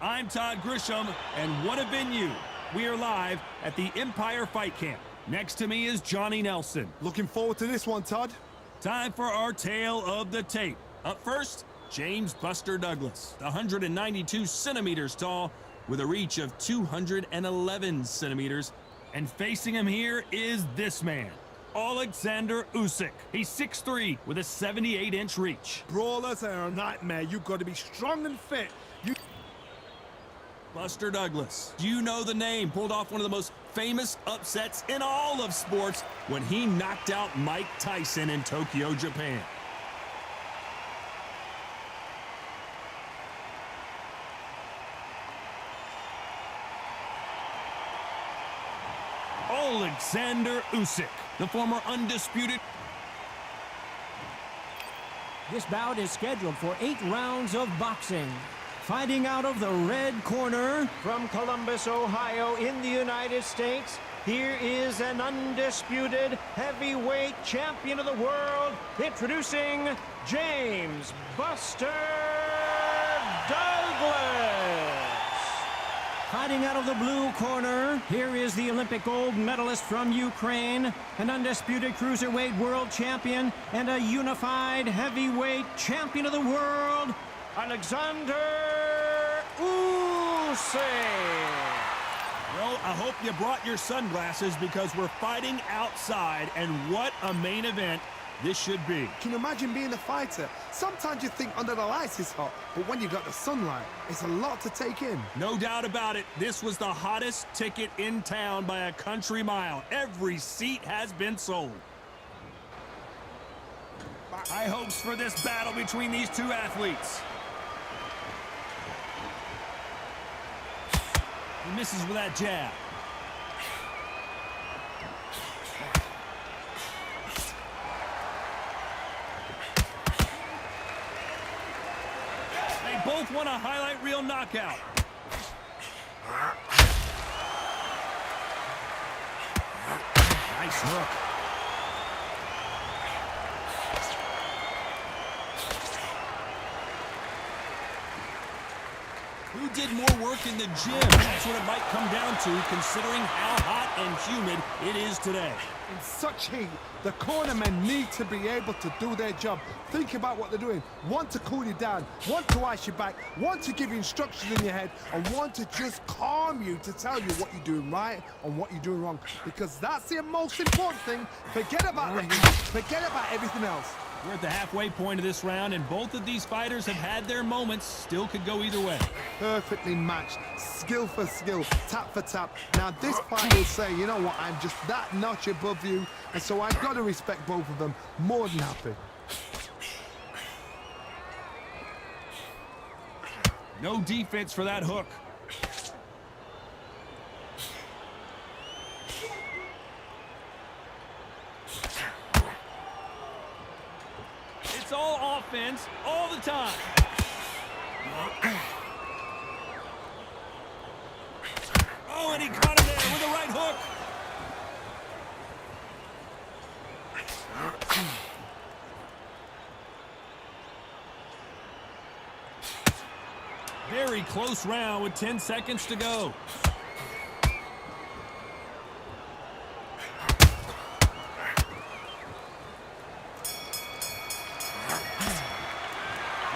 I'm Todd Grisham, and what a venue. We are live at the Empire Fight Camp. Next to me is Johnny Nelson. Looking forward to this one, Todd. Time for our tale of the tape. Up first, James Buster Douglas, 192 centimeters tall with a reach of 211 centimeters. And facing him here is this man, Oleksander Usyk. He's 6'3" with a 78-inch reach. Brawlers are a nightmare. You've got to be strong and fit. Buster Douglas, you know the name, pulled off one of the most famous upsets in all of sports when he knocked out Mike Tyson in Tokyo, Japan. Oleksander Usyk, the former Undisputed. This bout is scheduled for 8 rounds of boxing. Fighting out of the red corner from Columbus, Ohio in the United States, here is an undisputed heavyweight champion of the world, introducing James Buster Douglas. Fighting out of the blue corner, here is the Olympic gold medalist from Ukraine, an undisputed cruiserweight world champion and a unified heavyweight champion of the world, Oleksander Usyk. Well, I hope you brought your sunglasses because we're fighting outside, and what a main event this should be. Can you imagine being a fighter? Sometimes you think under the lights is hot, but when you got the sunlight, it's a lot to take in. No doubt about it, this was the hottest ticket in town by a country mile. Every seat has been sold. High hopes for this battle between these two athletes. He misses with that jab. They both want a highlight reel knockout. Nice hook. Who did more work in the gym? That's what it might come down to, considering how hot and humid it is today. In such heat, the cornermen need to be able to do their job. Think about what they're doing. One to cool you down, one to ice you back, one to give you instructions in your head, and one to just calm you to tell you what you're doing right and what you're doing wrong. Because that's the most important thing. Forget about the heat. Forget about everything else. We're at the halfway point of this round, and both of these fighters have had their moments. Still could go either way. Perfectly matched, skill for skill, tap for tap. Now this fight will say, you know what, I'm just that notch above you, and so I've got to respect both of them more than happy. No defense for that hook. It's all offense all the time. Oh, and he caught him there with the right hook. Very close round with 10 seconds to go.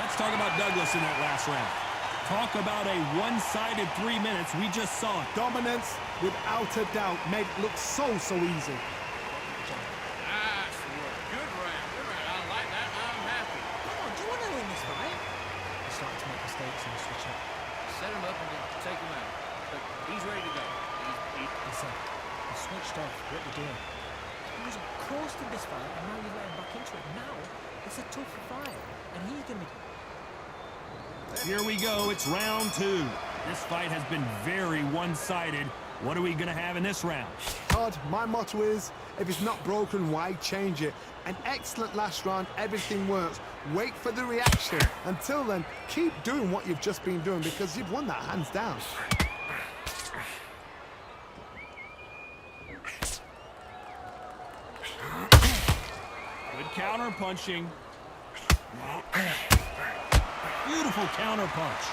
Let's talk about Douglas in that last round. Talk about a one-sided 3 minutes. We just saw it. Dominance, without a doubt, made it look so easy. Nice work. Good round. Good round. I like that. I'm happy. Come on, do you want to win this fight? He's starting to make mistakes and switch up. Set him up and then take him out. But he's ready to go. Listen, he switched off. What you doing? He was close to this fight, and now you let him back into it. Now, it's a tough fight, and he's going to be... Here we go. It's round 2. This fight has been very one-sided. What are we going to have in this round? Todd, my motto is, if it's not broken, why change it? An excellent last round, everything works. Wait for the reaction. Until then, keep doing what you've just been doing because you've won that hands down. Good counter punching. Beautiful counter punch.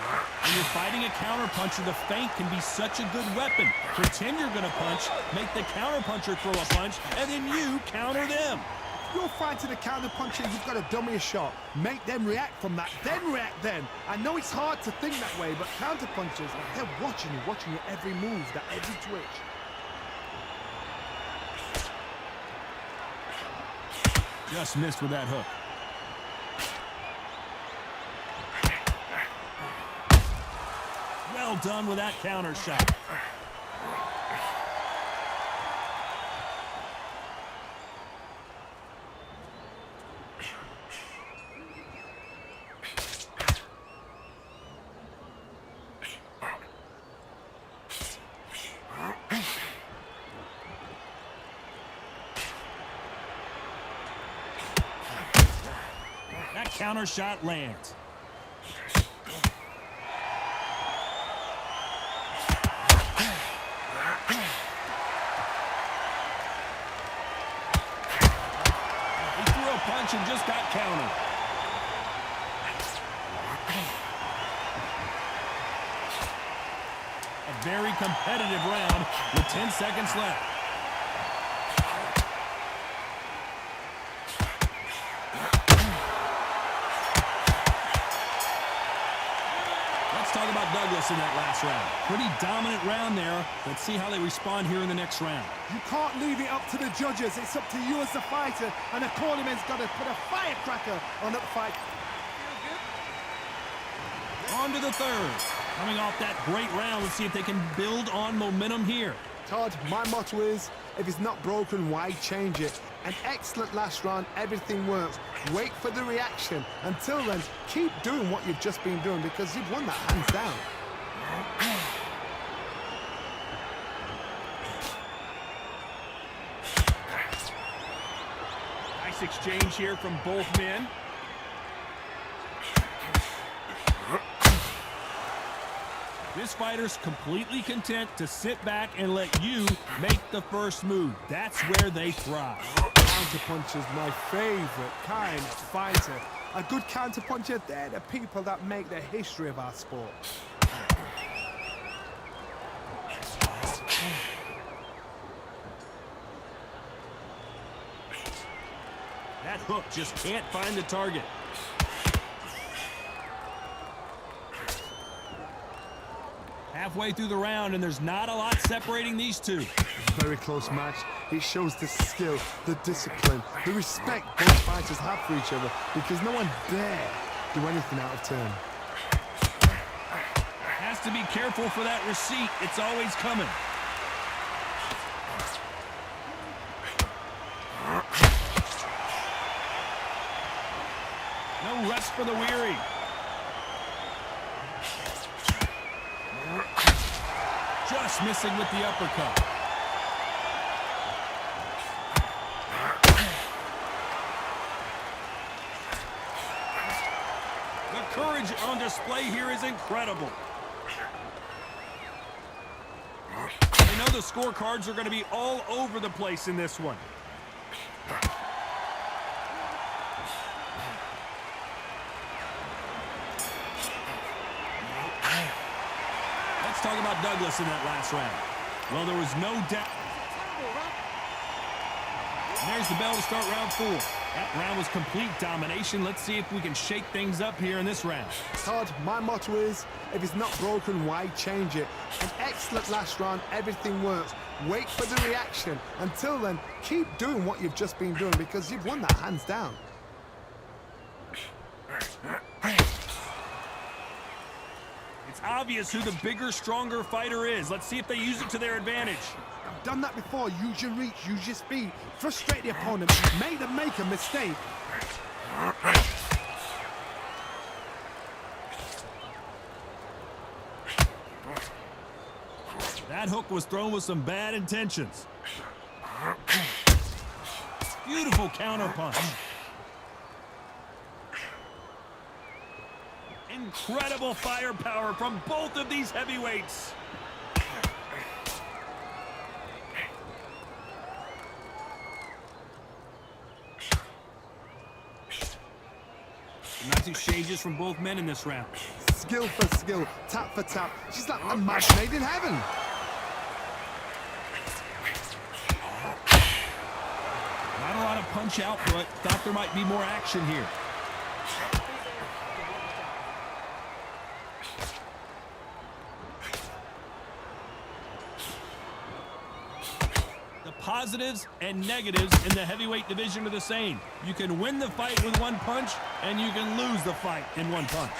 When you're fighting a counterpuncher, the feint can be such a good weapon. Pretend you're going to punch, make the counterpuncher throw a punch, and then you counter them. If you're fighting a counterpuncher, you've got to dummy a shot. Make them react from that, then react then. I know it's hard to think that way, but counterpunchers, they're watching your every move, that every twitch. Just missed with that hook. Well done with that counter shot. That counter shot lands. Punch and just got countered. A very competitive round with 10 seconds left. Let's talk about Douglas in that last round. Pretty dominant round there. Let's see how they respond here in the next round. You can't leave it up to the judges. It's up to you as the fighter, and the cornerman's got to put a firecracker on that fight. On to the third. Coming off that great round, let's see if they can build on momentum here. Todd, my motto is, if it's not broken, why change it? An excellent last round, everything works. Wait for the reaction. Until then, keep doing what you've just been doing because you've won that hands down. Nice exchange here from both men. This fighter's completely content to sit back and let you make the first move. That's where they thrive. Counterpuncher's my favorite kind of fighter. A good counterpuncher, they're the people that make the history of our sport. That hook just can't find the target. Halfway through the round, and there's not a lot separating these two. Very close match. It shows the skill, the discipline, the respect both fighters have for each other because no one dare do anything out of turn. Has to be careful for that receipt. It's always coming. No rest for the weary. Just missing with the uppercut. The courage on display here is incredible. I know the scorecards are going to be all over the place in this one. Let's talk about Douglas in that last round. Well, there was no doubt. And there's the bell to start round 4. That round was complete domination. Let's see if we can shake things up here in this round. Todd, my motto is, if it's not broken, why change it? An excellent last round, everything works. Wait for the reaction. Until then, keep doing what you've just been doing because you've won that hands down. It's obvious who the bigger, stronger fighter is. Let's see if they use it to their advantage. I've done that before. Use your reach, use your speed. Frustrate the opponent. Make them make a mistake. That hook was thrown with some bad intentions. Beautiful counter punch. Incredible firepower from both of these heavyweights. Nice exchanges from both men in this round. Skill for skill, tap for tap. She's like a match made in heaven. Not a lot of punch output. Thought there might be more action here. The positives and negatives in the heavyweight division are the same. You can win the fight with one punch, and you can lose the fight in one punch.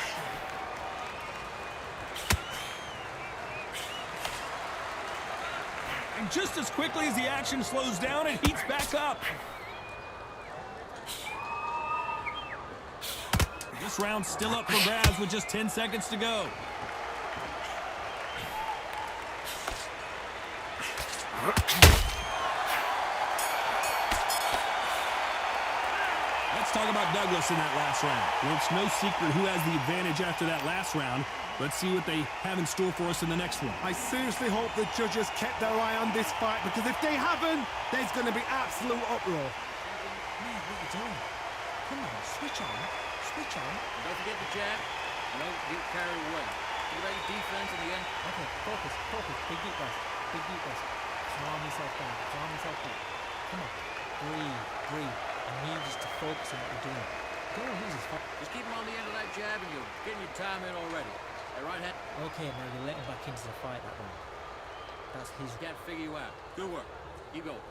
And just as quickly as the action slows down, it heats back up. This round's still up for grabs with just 10 seconds to go. Let's talk about Douglas in that last round. Well, it's no secret who has the advantage after that last round. Let's see what they have in store for us in the next one. I seriously hope the judges kept their eye on this fight, because if they haven't, there's going to be absolute uproar. Man, what are you doing? Come on, switch on. Switch on. And don't forget the jab. Don't get carried away. Think about your defense in the end. Okay, focus, focus. Big deep breath. Big deep breath. Calm yourself down. Calm yourself down. Come on. Breathe, breathe. I need you to focus on what you're doing. Don't lose this fight. Just keep him on the end of that jab and you're getting your time in already. That right hand. Okay, now you're letting back into the fight that round. That's his. Got to figure you out. Good work. Keep going.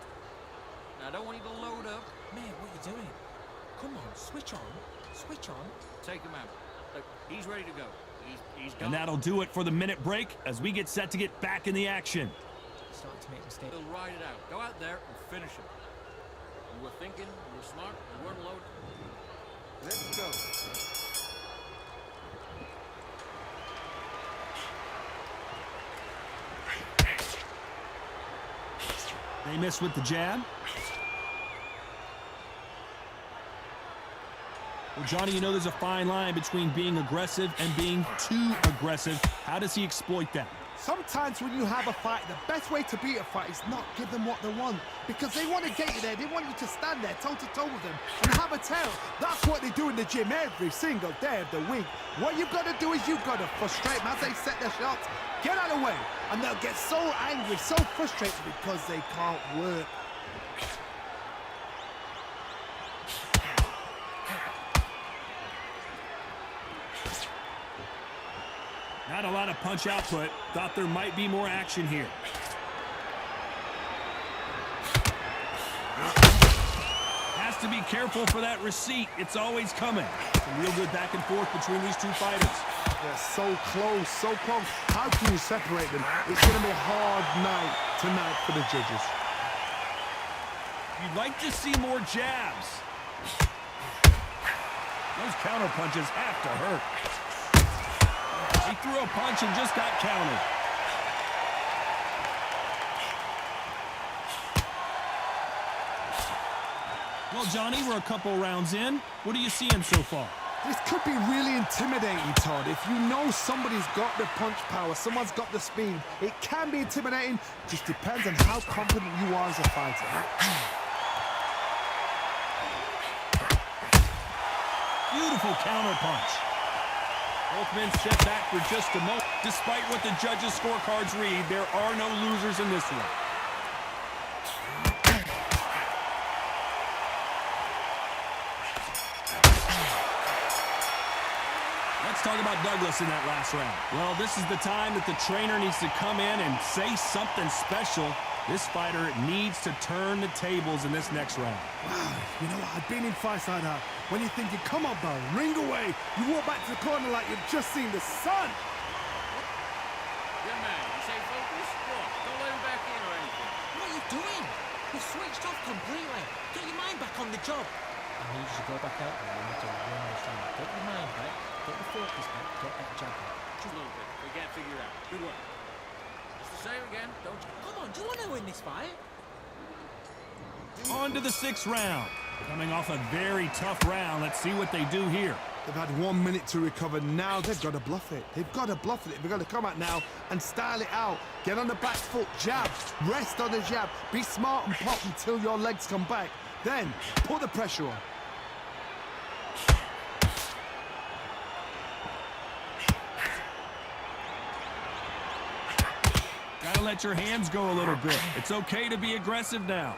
Now, I don't want you to load up. Man, what are you doing? Come on, switch on. Switch on. Take him out. Look, he's ready to go. He's gone. And that'll do it for the minute break as we get set to get back in the action. Starting to make mistakes. He'll ride it out. Go out there and finish him. You were thinking, you were smart, you weren't loaded. Let's go. They miss with the jab. Well, Johnny, you know there's a fine line between being aggressive and being too aggressive. How does he exploit that? Sometimes when you have a fight, the best way to beat a fight is not give them what they want, because they want to get you there. They want you to stand there toe-to-toe with them and have a tail. That's what they do in the gym every single day of the week. What you've got to do is you've got to frustrate them as they set their shots. Get out of the way, and they'll get so angry, so frustrated because they can't work. Not a lot of punch output. Thought there might be more action here. Has to be careful for that receipt. It's always coming. Some real good back and forth between these two fighters. They're so close, so close. How can you separate them? It's going to be a hard night tonight for the judges. You'd like to see more jabs. Those counter punches have to hurt. He threw a punch and just got countered. Well, Johnny, we're a couple rounds in. What are you seeing so far? This could be really intimidating, Todd. If you know somebody's got the punch power, someone's got the speed, it can be intimidating. Just depends on how confident you are as a fighter. Beautiful counter punch. Both men step back for just a moment. Despite what the judges' scorecards read, there are no losers in this one. Let's talk about Douglas in that last round. Well, this is the time that the trainer needs to come in and say something special. This fighter needs to turn the tables in this next round. Wow, you know what? I've been in fights like that. When you're thinking, come on, bro, ring away. You walk back to the corner like you've just seen the sun. Good man. You say focus? Go on. Don't let him back in or anything. What are you doing? You've switched off completely. Get your mind back on the job. I need you to go back out there. You need to win this round. Get your mind back. Get the focus back. Get that jab back. Just a little bit. We can't figure it out. Good work. It's the same again, don't you? Come on, do you want to win this fight? On to the sixth round. Coming off a very tough round. Let's see what they do here. They've had 1 minute to recover. Now they've got to bluff it. They've got to bluff it. They've got to come out now and style it out. Get on the back foot, jab, rest on the jab. Be smart and pop until your legs come back. Then put the pressure on. let your hands go a little bit. It's okay to be aggressive now.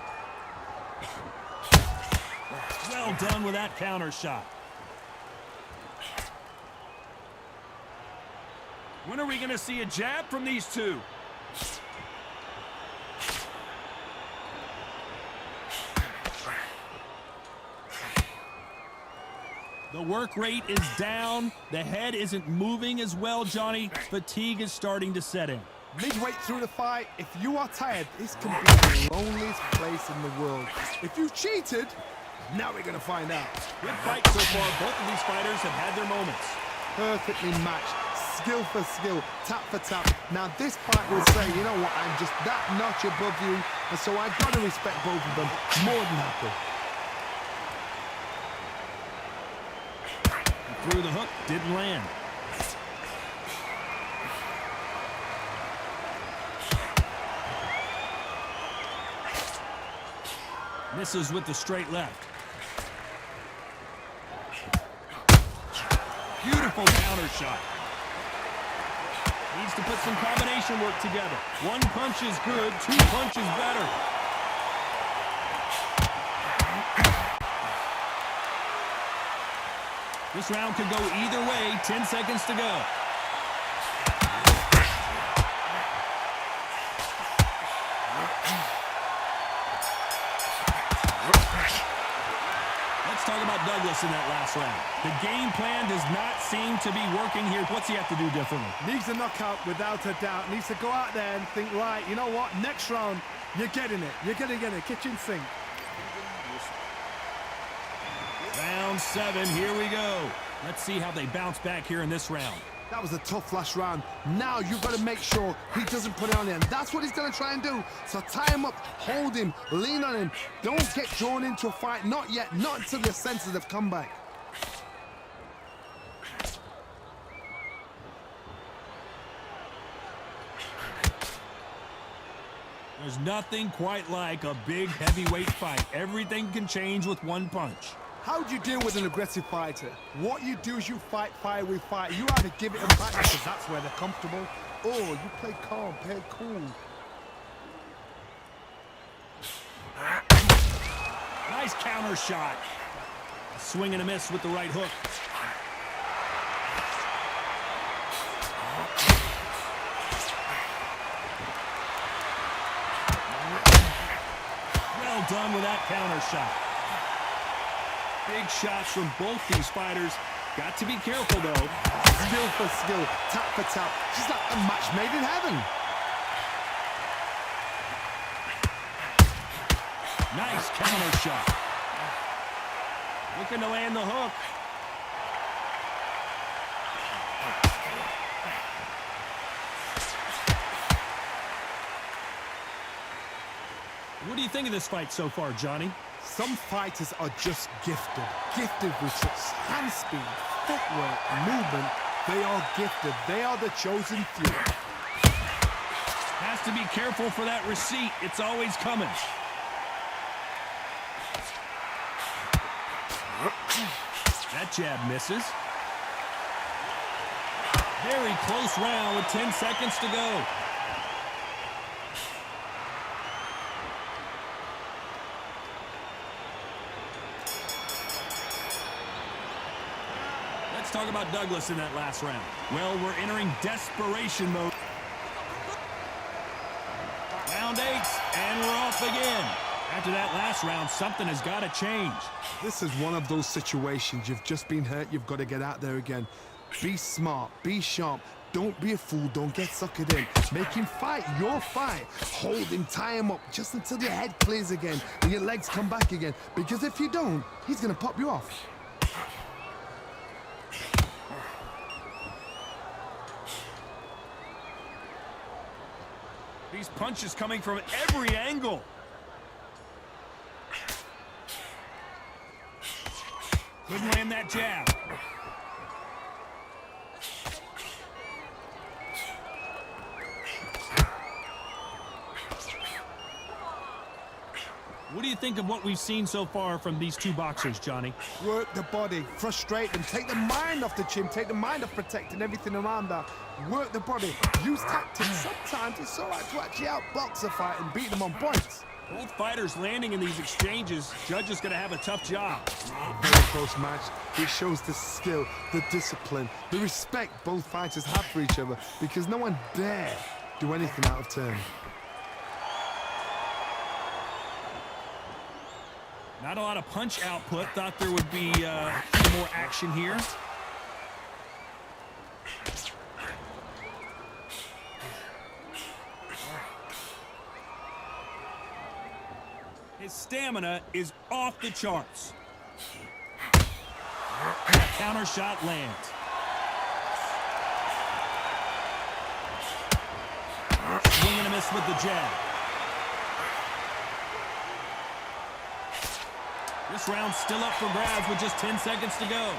Well done with that counter shot. When are we going to see a jab from these two? The work rate is down. The head isn't moving as well, Johnny. Fatigue is starting to set in. Midway through the fight, if you are tired, this can be the loneliest place in the world. If you cheated, now we're going to find out. Good fight so far. Both of these fighters have had their moments. Perfectly matched, skill for skill, tap for tap. Now this fight will say, you know what, I'm just that notch above you, and so I've got to respect both of them. More than happy. Through the hook, didn't land. Misses with the straight left. Beautiful counter shot. Needs to put some combination work together. One punch is good, two punches better. This round could go either way. 10 seconds to go. Let's talk about Douglas in that last round. The game plan does not seem to be working here. What's he have to do differently? Needs a knockout without a doubt. Needs to go out there and think, right, you know what, next round, you're getting it. You're going to get it. Kitchen sink. Round 7, here we go. Let's see how they bounce back here in this round. That was a tough last round. Now you've got to make sure he doesn't put it on him. That's what he's going to try and do. So tie him up, hold him, lean on him. Don't get drawn into a fight. Not yet. Not until your senses have come back. There's nothing quite like a big heavyweight fight. Everything can change with one punch. How do you deal with an aggressive fighter? What you do is you fight fire with fire. You either give it them back because that's where they're comfortable, or you play calm, play cool. Nice counter shot. A swing and a miss with the right hook. Well done with that counter shot. Big shots from both these fighters. Got to be careful, though. Skill for skill, tap for tap. Just like a match made in heaven. Nice counter shot. Looking to land the hook. What do you think of this fight so far, Johnny? Some fighters are just gifted. Gifted with such hand speed, footwork, movement. They are gifted. They are the chosen few. Has to be careful for that receipt. It's always coming. That jab misses. Very close round with 10 seconds to go. Let's talk about Douglas in that last round. Well, we're entering desperation mode. Round 8, and we're off again. After that last round, something has got to change. This is one of those situations. You've just been hurt. You've got to get out there again. Be smart. Be sharp. Don't be a fool. Don't get suckered in. Make him fight your fight. Hold him, tie him up just until your head clears again and your legs come back again. Because if you don't, he's going to pop you off. These punches coming from every angle. Couldn't land that jab. What do you think of what we've seen so far from these two boxers, Johnny? Work the body, frustrate them, take the mind off the chin, take the mind off protecting everything around that. Work the body, use tactics. Sometimes it's all right to actually outbox a fight and beat them on points. Both fighters landing in these exchanges. Judge is going to have a tough job. Very close match. It shows the skill, the discipline, the respect both fighters have for each other, because no one dare do anything out of turn. Not a lot of punch output. Thought there would be more action here. His stamina is off the charts. Counter shot lands. Swing and a miss with the jab. This round's still up for grabs with just 10 seconds to go.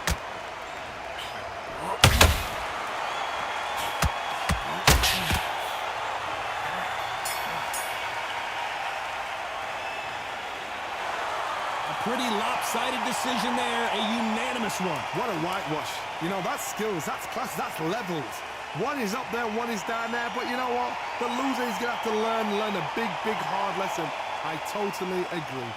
A pretty lopsided decision there, a unanimous one. What a whitewash. You know, that's skills, that's class, that's levels. One is up there, one is down there, but you know what? The loser is going to have to learn a big, hard lesson. I totally agree.